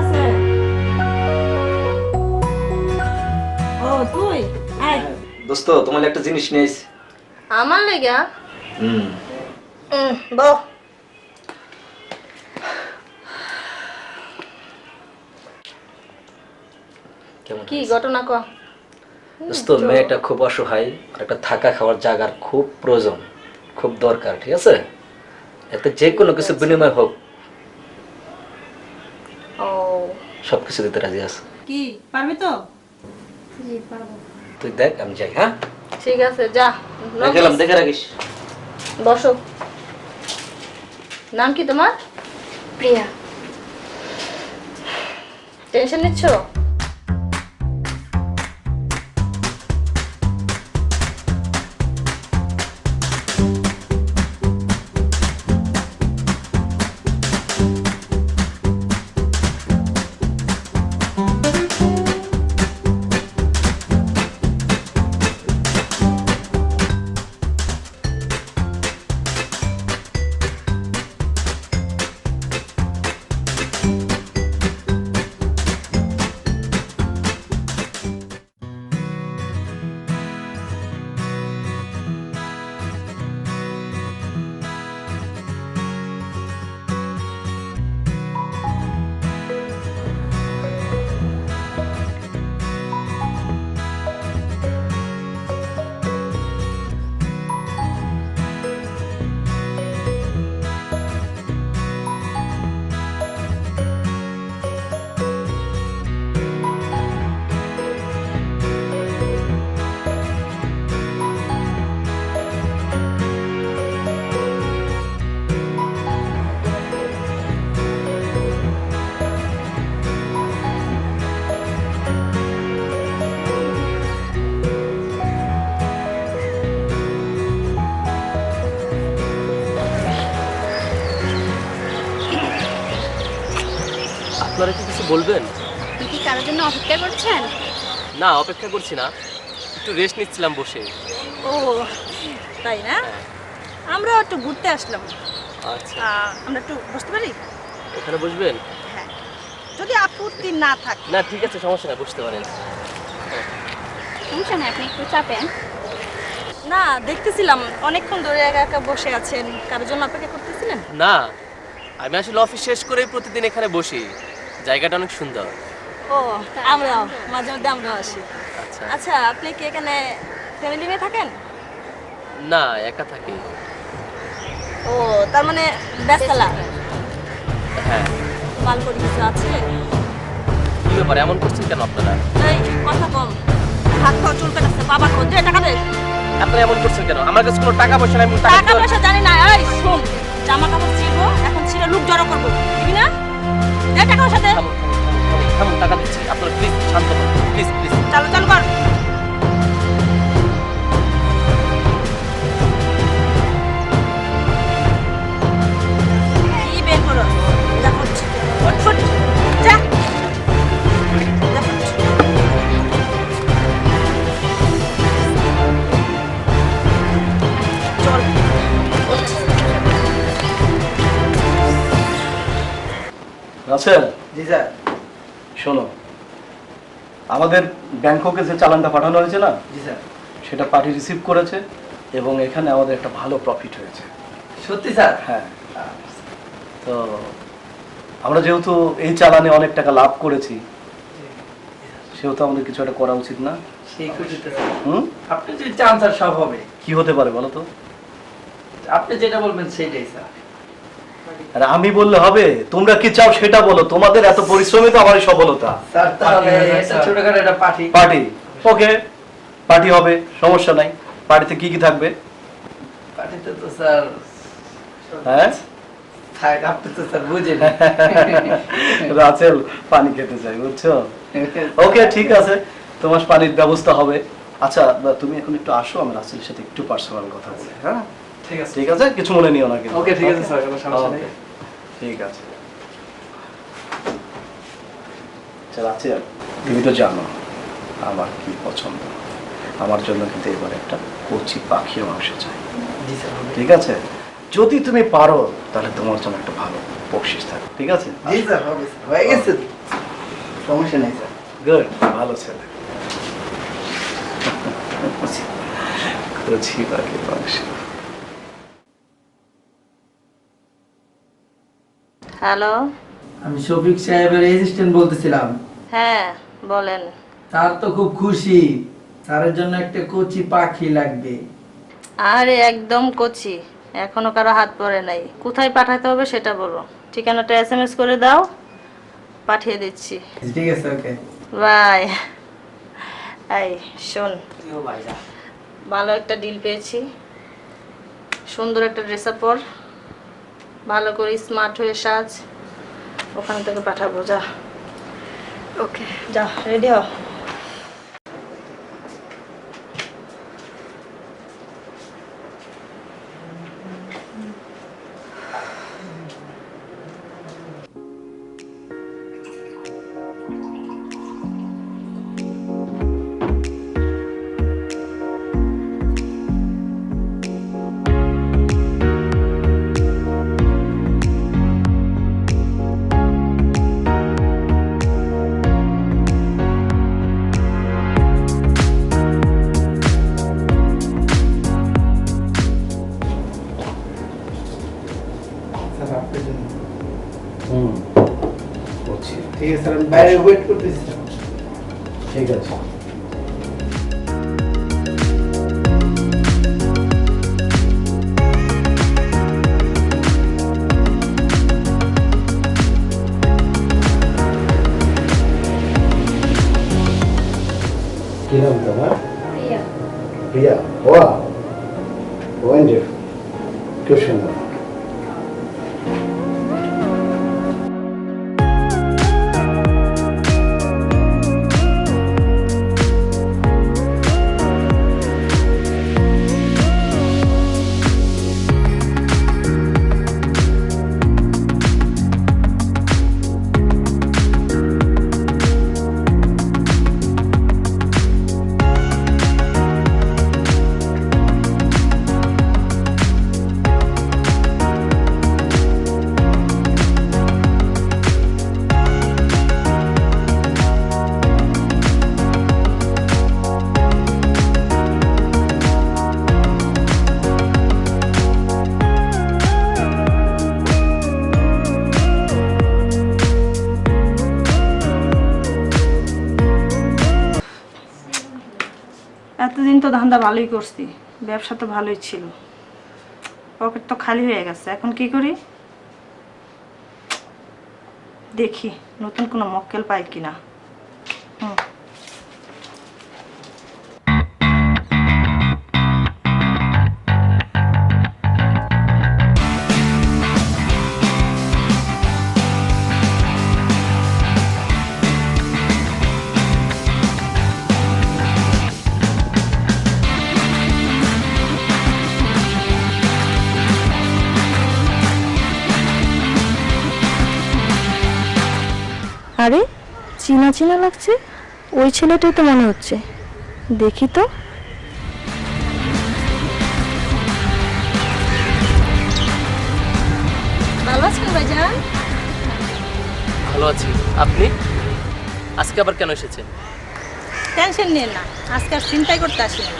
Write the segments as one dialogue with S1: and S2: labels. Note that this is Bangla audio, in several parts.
S1: আছে? ও তুই আয়।
S2: দোস্ত তোমার একটা জিনিস নিয়ে আইছি।
S3: আমার লেগা?
S2: হুম।
S3: বউ
S2: কেমন
S3: কি
S2: হয়েছে?
S3: ঘটনা ক?
S2: দোস্ত মেয়েটা খুব অসহায়, আর একটা থাকা খাওয়ার জায়গার খুব প্রয়োজন, খুব দরকার, ঠিক আছে? এতে যে কোনো কিছু বিনিময় হোক,
S3: ও
S2: সবকিছু দিতে রাজি আছে।
S1: কি পারবি তো?
S3: জি পারবো।
S2: তুই দেখ, আমি যাই। হ্যাঁ,
S3: ঠিক আছে যা।
S2: দেখলাম, দেখে রাখিস।
S3: বসো। নাম কি তোমার?
S4: প্রিয়া।
S3: টেনশন নিচ্ছ?
S5: আপনারা কি কিছু বলবেন?
S4: আপনি কি কারোর জন্য অপেক্ষা করছেন?
S5: না, অপেক্ষা করছি না, একটু রেস্ট নিচ্ছিলাম বসে।
S1: ও তাই না? আমরা একটু ঘুরতে আসলাম।
S5: আচ্ছা,
S1: আমরা একটু বসতে পারি?
S5: এখানে বসবেন?
S1: হ্যাঁ, যদি আপত্তি না থাকে।
S5: না ঠিক আছে, সমস্যা নাই, বসতে পারেন।
S4: সমস্যা নেই, আপনি একটু চাপেন।
S1: না, দেখতেছিলাম অনেকক্ষণ ধরে একা একা বসে আছেন, কারোর জন্য অপেক্ষা করতেছিলেন?
S5: না, আমি আসলে অফিস শেষ করেই প্রতিদিন এখানে বসি, জায়গাটা অনেক সুন্দর।
S1: ও আমরাও মাঝে মধ্যে আমরাও আসি।
S5: আচ্ছা।
S1: আচ্ছা, আপনি কি এখানে ফ্যামিলি নিয়ে থাকেন?
S5: না, একা থাকি।
S1: ও তার মানে ব্যাচেলর।
S5: হ্যাঁ।
S1: মাল করে কিছু আছে?
S5: কি ব্যাপার, এমন করছেন কেন আপনারা?
S1: এই কথা কম, হাত পা চুল কাটাচ্ছে, বাবা কো দে টাকা দে।
S5: আপনারা এমন করছেন কেন? আমার কাছে কোনো টাকা পয়সা নাই, আমি টাকা
S1: টাকা পয়সা জানি না। এই শুন, জামা কাপড় ছিড়বো, এখন ছিঁড়ে লুক জড়ো করবো, দিবি না? দে টাকা পয়সা দে।
S5: থামুন, থামুন, থামুন, টাকা দিচ্ছি। আপনারা প্লিজ শান্ত হন, প্লিজ প্লিজ।
S1: চালু চালু কর। কি বের করো? যা করছি। ফুট, যা। যা ফুট। চল।
S6: রাসেল,
S2: জি স্যার।
S6: শোনো, আমাদের ব্যাংককে যে চালানটা পাঠানো হয়েছে না,
S2: জি স্যার।
S6: সেটা পার্টি রিসিভ করেছে এবং এখানে আমাদের একটা ভালো প্রফিট হয়েছে।
S2: সত্যি স্যার?
S6: হ্যাঁ, তো আমরা যেহেতু এই চালানে অনেক টাকা লাভ করেছি, সেহেতু আমাদের কিছু একটা করা উচিত না?
S7: সেই খুশিতে স্যার।
S6: হুম,
S7: আপনি যদি চান স্যার সব হবে।
S6: কি হতে পারে বলো তো?
S7: আপনি যেটা বলবেন সেটাই স্যার।
S6: আরে আমি বললে হবে? তোমরা কি চাও সেটা বলো। তোমাদের এত পরিশ্রমই তো আমার সফলতা।
S7: স্যার তাহলে একটা ছোটখাটো একটা পার্টি।
S6: পার্টি, ওকে, পার্টি হবে, সমস্যা নাই। পার্টিতে কি কি থাকবে?
S7: পার্টিতে তো স্যার
S6: হ্যাঁ,
S7: থাক, আপনি তো স্যার বুঝেন।
S6: রাসেল পানি খেতে চাই, বুঝছো? ওকে, ঠিক আছে, তোমার পানির ব্যবস্থা হবে। আচ্ছা, তুমি এখন একটু আসো, আমি রাসেলের সাথে একটু পার্সোনাল কথা বলি। হ্যাঁ
S7: ঠিক আছে।
S6: ঠিক আছে, কিছু মনে নিও না কিন্তু।
S7: ওকে, ঠিক আছে স্যার, কোনো সমস্যা নেই।
S6: Okay, ঠিক আছে। আচ্ছা রাসেল, তুমি তো জানো আমার কি পছন্দ। আমার জন্য কিন্তু এবার একটা কচি পাখির মাংস চাই।
S7: জি স্যার।
S6: ঠিক আছে, যদি তুমি পারো তাহলে তোমার জন্য একটা ভালো বকশিস থাকবে। ঠিক আছে?
S7: জি স্যার, হবে স্যার, হয়ে গেছে। সমস্যা নেই স্যার।
S6: গুড, ভালো ছেলে। কচি পাখির মাংস।
S3: হ্যালো,
S7: আমি শফিক সাহেবের অ্যাসিস্ট্যান্ট বলতেছিলাম।
S3: হ্যাঁ বলেন।
S7: স্যার তো খুব খুশি, স্যারের জন্য একটা কচি পাখি লাগবে।
S3: আরে একদম কচি, এখনো কারো হাত পড়ে নাই। কোথায় পাঠাতে হবে সেটা বলো, ঠিকানাটা SMS করে দাও, পাঠিয়ে দিচ্ছি।
S7: ঠিক আছে, ওকে।
S3: বাই। এই শোন, ভালো একটা ডিল পেয়েছি, সুন্দর একটা ড্রেস আপ পর, ভালো করে স্মার্ট হয়ে সাজ, ওখান থেকে পাঠাবো। যা,
S4: ওকে।
S3: যা রেডি হ।
S7: স্যার আপনার জন্য।
S6: কচি,
S7: ঠিক আছে স্যার, আমি বাইরে ওয়েট করতেছি স্যার।
S6: ঠিক আছে। কি নাম তোমার?
S3: প্রিয়া।
S6: প্রিয়া। ওয়াও, ওয়ান্ডারফুল, খুব সুন্দর।
S3: এতদিন তো ধান্দা ভালোই করছি, ব্যবসা তো ভালোই ছিল, পকেট তো খালি হয়ে গেছে। এখন কি করি, দেখি নতুন কোনো মক্কেল পাই কিনা। আরে চিনা চিনা লাগছে, ওই ছেলেটাই তো মনে হচ্ছে, দেখি তো। ভালো আছেন ভাইজান?
S5: ভালো আছি। আপনি আজকে আবার কেন এসেছেন?
S3: টেনশন নিয়ে না, আজকে আর চিন্তাই করতে আসিনি।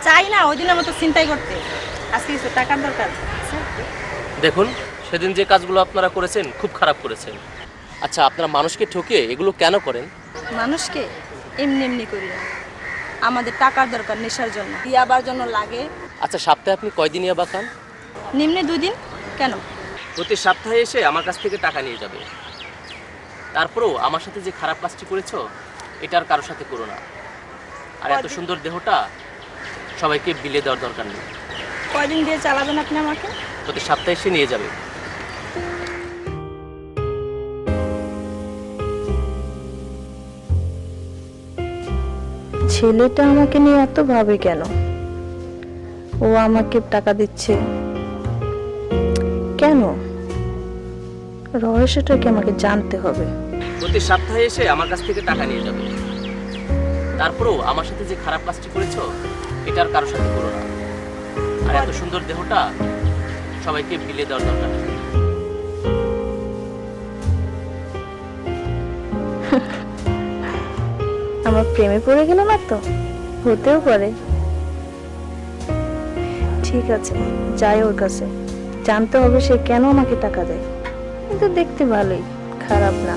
S3: চাই না ওই দিনের মতো চিন্তাই করতে, আজকে কিছু টাকার দরকার।
S5: দেখুন, সেদিন যে কাজগুলো আপনারা করেছেন খুব খারাপ করেছেন। আচ্ছা, আপনারা মানুষকে ঠকিয়ে এগুলো কেন করেন?
S3: মানুষকে এমনি এমনি করি না, আমাদের টাকার দরকার নেশার জন্য, ইয়াবার জন্য লাগে।
S5: আচ্ছা, সপ্তাহে আপনি কয়দিন ইয়াবা খান?
S3: নিম্নে 2 দিন। কেন?
S5: প্রতি সপ্তাহে এসে আমার কাছ থেকে টাকা নিয়ে যাবে। তারপরেও আমার সাথে যে খারাপ কাজটি করেছো এটা আর কারোর সাথে করো না। আর এত সুন্দর দেহটা সবাইকে বিলে দেওয়ার দরকার নেই।
S3: কয়দিন দিয়ে চালাবেন আপনি আমাকে?
S5: প্রতি সপ্তাহে এসে নিয়ে যাবে।
S3: ছেলেটা আমাকে নিয়ে এত ভাবে কেন? ও আমাকে টাকা দিচ্ছে কেন? রহস্যটা কি আমাকে জানতে হবে।
S5: প্রতি সপ্তাহে এসে আমার কাছ থেকে টাকা নিয়ে যাবে। তারপরেও আমার সাথে যে খারাপ কাজটি করেছো এটা আর কারোর সাথে করো না। আর এত সুন্দর দেহটা সবাইকে বিলে দেওয়ার দরকার নেই।
S3: আমার প্রেমে পড়ে গেল না তো? হতেও পারে। ঠিক আছে, যাই ওর কাছে, জানতে হবে সে কেন আমাকে টাকা দেয়। কিন্তু দেখতে ভালোই, খারাপ না।